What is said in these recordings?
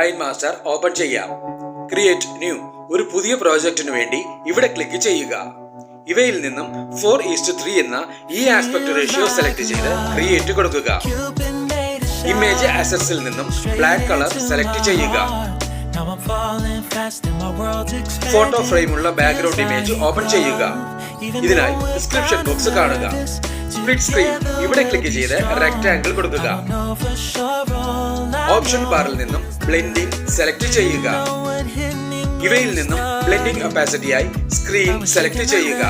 KineMaster open ചെയ്യാം. Create new ഒരു പുതിയ പ്രോജക്റ്റിനു വേണ്ടി ഇവിടെ ക്ലിക്ക് ചെയ്യുക. ഇവയിൽ നിന്നും 4:3 എന്ന ഈ ആസ്പെക്ട് റേഷ്യോ സെലക്ട് ചെയ്ത് ക്രിയേറ്റ് കൊടുക്കുക. ഇമേജ് അസറ്റ്സിൽ നിന്നും ബ്ലാക്ക് കളർ സെലക്ട് ചെയ്യുക. ഫോട്ടോ ഫ്രെയിമുള്ള ബാക്ക്ഗ്രൗണ്ട് ഇമേജ് ഓപ്പൺ ചെയ്യുക. ഇതിനായി ഡിസ്ക്രിപ്ഷൻ ബോക്സ് കാണുക. സ്പ്ലിറ്റ് സ്ക്രീൻ ഇവിടെ ക്ലിക്ക് ചെയ്ത് റെക്ടാംഗിൾ കൊടുക്കുക. ഓപ്ഷൻ ബാറിൽ നിന്നും ബ്ലെൻഡിംഗ് സെലക്ട് ചെയ്യുക. ഇവയിൽ നിന്നും ബ്ലെൻഡിംഗ് ഒപ്പാസിറ്റിയായി സ്ക്രീൻ സെലക്ട് ചെയ്യുക.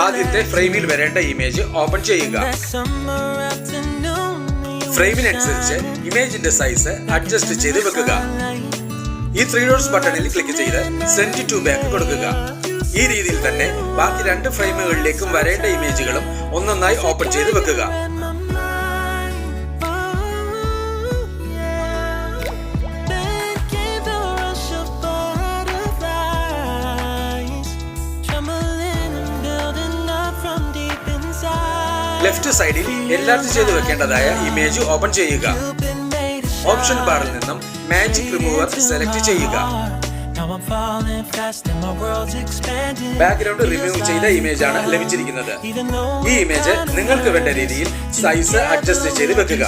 ആദ്യത്തെ ഫ്രെയിമിൽ വരേണ്ട ഇമേജ് ഓപ്പൺ ചെയ്യുക. ഫ്രെയിമിനനുസരിച്ച് ഇമേജിന്റെ സൈസ് അഡ്ജസ്റ്റ് ചെയ്ത് വെക്കുക. ഈ 3 ഡോട്ട്സ് ബട്ടണിൽ ക്ലിക്ക് ചെയ്ത് സെൻഡ് ടു ബാക്ക് കൊടുക്കുക. ഈ രീതിയിൽ തന്നെ ബാക്കി 2 ഫ്രെയിമുകളിലേക്കും വരേണ്ട ഇമേജുകളും ഒന്നൊന്നായി ഓപ്പൺ ചെയ്ത് വെക്കുക. ലെഫ്റ്റ് സൈഡിൽ എൻലാർജ് ചെയ്ത് വെക്കേണ്ടതായ ഇമേജ് ഓപ്പൺ ചെയ്യുക. ഓപ്ഷൻ ബാറിൽ നിന്നും മാജിക് റിമൂവർ സെലക്ട് ചെയ്യുക. ബാക്ക്ഗ്രൗണ്ട് റിമൂവ് ചെയ്ത ഇമേജ് ആണ് ലഭിച്ചിരിക്കുന്നത്. ഈ ഇമേജ് നിങ്ങൾക്ക് വേണ്ട രീതിയിൽ സൈസ് അഡ്ജസ്റ്റ് ചെയ്ത് വെക്കുക.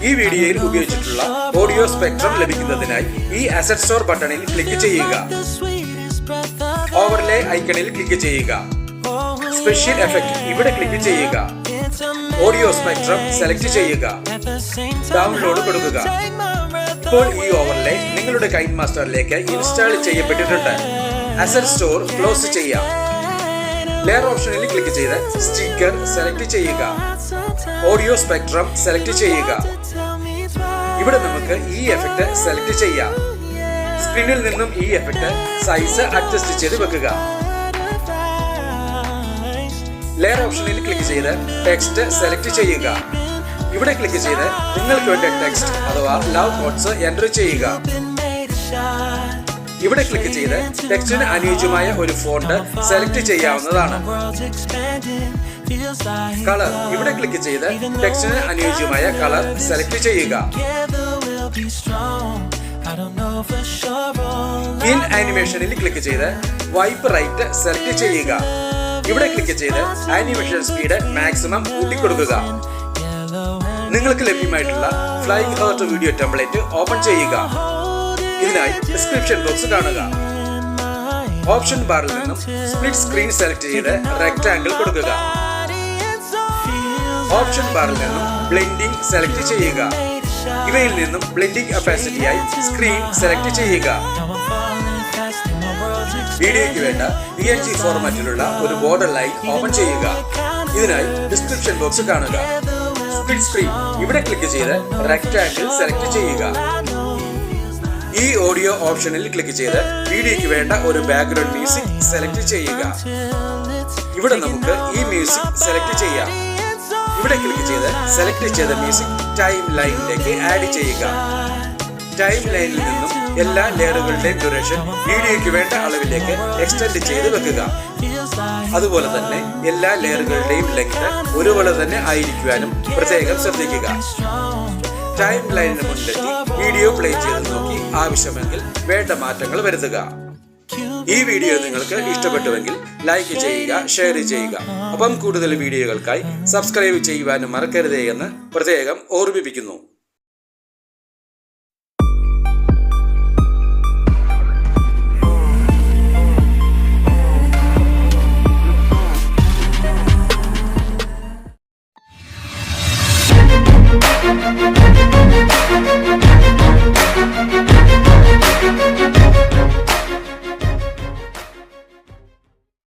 ഈ വീഡിയോയിൽ ഉപയോഗിച്ചിട്ടുള്ള ഓഡിയോ സ്പെക്ട്രം ലഭിക്കുന്നതിനായി ഈ അസറ്റ് സ്റ്റോർ ബട്ടണിൽ ക്ലിക്ക് ചെയ്യുക. ഓവർലേ ഐക്കണിൽ ക്ലിക്ക് ചെയ്യുക. സ്പെഷ്യൽ എഫക്ട് ഇവിടെ ക്ലിക്ക് ചെയ്യുക. ഓഡിയോ സ്പെക്ട്രം സെലക്ട് ചെയ്യുക. ഡൗൺലോഡ് കൊടുക്കുക. ഇപ്പോൾ ഈ ഓവർലേ നിങ്ങളുടെ KineMasterലേക്ക് ഇൻസ്റ്റാൾ ചെയ്യപ്പെട്ടിട്ടുണ്ട്. അസറ്റ് സ്റ്റോർ ക്ലോസ് ചെയ്യാം. ലെയർ ഓപ്ഷനിൽ ക്ലിക്ക് ചെയ്ത് സ്റ്റിക്കർ സെലക്ട് ചെയ്യുക. ഓഡിയോ സ്പെക്ട്രം സെലക്ട് ചെയ്യുക. ഇവിടെ നമുക്ക് ഈ എഫക്ട് സെലക്ട് ചെയ്യാം. സ്ക്രീനിൽ നിന്നും ഈ എഫക്ട് സൈസ് അഡ്ജസ്റ്റ് ചെയ്ത് വെക്കുക. ലെയർ ഓപ്ഷനിൽ ക്ലിക്ക് ചെയ്ത് ടെക്സ്റ്റ് സെലക്ട് ചെയ്യുക. ഇവിടെ ക്ലിക്ക് ചെയ്ത് നിങ്ങൾക്ക് വേണ്ട ടെക്സ്റ്റ് അഥവാ ലവ് കോട്ട്സ് എൻ്റർ ചെയ്യുക. ഇവിടെ ക്ലിക്ക് ചെയ്ത് ടെക്സ്റ്റിന് അനുയോജ്യമായ ഒരു ഫോണ്ട് സെലക്ട് ചെയ്യാവുന്നതാണ്. കളർ ഇവിടെ ക്ലിക്ക് ചെയ്ത് ടെക്സ്റ്റിന് അനുയോജ്യമായ കളർ സെലക്ട് ചെയ്യുക. ഇൻ ആനിമേഷനിൽ ക്ലിക്ക് ചെയ്ത് വൈപ്പ് റൈറ്റ് സെലക്ട് ചെയ്യുക. ഇവിടെ ക്ലിക്ക് ചെയ്ത് ആനിമേഷൻ സ്പീഡ് മാക്സിമം കൂട്ടിക്കൊടുക്കുക. നിങ്ങൾക്ക് ലഭ്യമായിട്ടുള്ള flying heart video template open ചെയ്യുക. ഇതിനായി ഡിസ്ക്രിപ്ഷൻ ബോക്സ് കാണുക. ഓപ്ഷൻ ബാറിൽ നിന്നും സ്പ്ലിറ്റ് സ്ക്രീൻ സെലക്ട് ചെയ്ത് റെക്ടാംഗിൾ കൊടുക്കുക. ഓപ്ഷൻ ബാറിൽ നിന്നും ബ്ലെൻഡിംഗ് സെലക്ട് ചെയ്യുക. ഇവയിൽ നിന്നും ബ്ലെൻഡിംഗ് ഒപ്പാസിറ്റിയായി സ്ക്രീൻ സെലക്ട് ചെയ്യുക. വീഡിയോയ്ക്ക് വേണ്ട PNG ഫോർമാറ്റിലുള്ള ഒരു ബോർഡർ ലൈൻ ഓപ്പൺ ചെയ്യുക. ഇതിനായി ഡിസ്ക്രിപ്ഷൻ ബോക്സ് കാണുക. സ്പ്ലിറ്റ് സ്ക്രീൻ ഇവിടെ ക്ലിക്ക് ചെയ്ത് റെക്ടാംഗിൾ സെലക്ട് ചെയ്യുക. ഈ ഓഡിയോ ഓപ്ഷനിൽ ക്ലിക്ക് ചെയ്ത് വീഡിയോയ്ക്ക് വേണ്ട ഒരു ബാക്ക്ഗ്രൗണ്ട് മ്യൂസിക് സെലക്ട് ചെയ്യുക. ഇവിടെ നമുക്ക് ഈ മ്യൂസിക് സെലക്ട് ചെയ്യാം. ഇവിടെ ക്ലിക്ക് ചെയ്ത് സെലക്ട് ചെയ്ത മ്യൂസിക് ടൈം ലൈനിലേക്ക് ആഡ് ചെയ്യുക. ടൈം ലൈനിൽ നിന്നും എല്ലാ ലെയറുകളുടെയും ഡ്യൂറേഷൻ വീഡിയോയ്ക്ക് വേണ്ട അളവിലേക്ക് എക്സ്റ്റെൻഡ് ചെയ്ത് വെക്കുക. അതുപോലെ തന്നെ എല്ലാ ലെയറുകളുടെയും ലെങ്ത് ഒരുപോലെ തന്നെ ആയിരിക്കുവാനും പ്രത്യേകം ശ്രദ്ധിക്കുക. ടൈം ലൈനിന് മുൻപെത്തി വീഡിയോ പ്ലേ ചെയ്ത് നോക്കി ആവശ്യമെങ്കിൽ വേണ്ട മാറ്റങ്ങൾ വരുത്തുക. ഈ വീഡിയോ നിങ്ങൾക്ക് ഇഷ്ടപ്പെട്ടുവെങ്കിൽ ലൈക്ക് ചെയ്യുക, ഷെയർ ചെയ്യുക. ഒപ്പം കൂടുതൽ വീഡിയോകൾക്കായി സബ്സ്ക്രൈബ് ചെയ്യുവാനും മറക്കരുതേ എന്ന് പ്രത്യേകം ഓർമ്മിപ്പിക്കുന്നു. Thank you.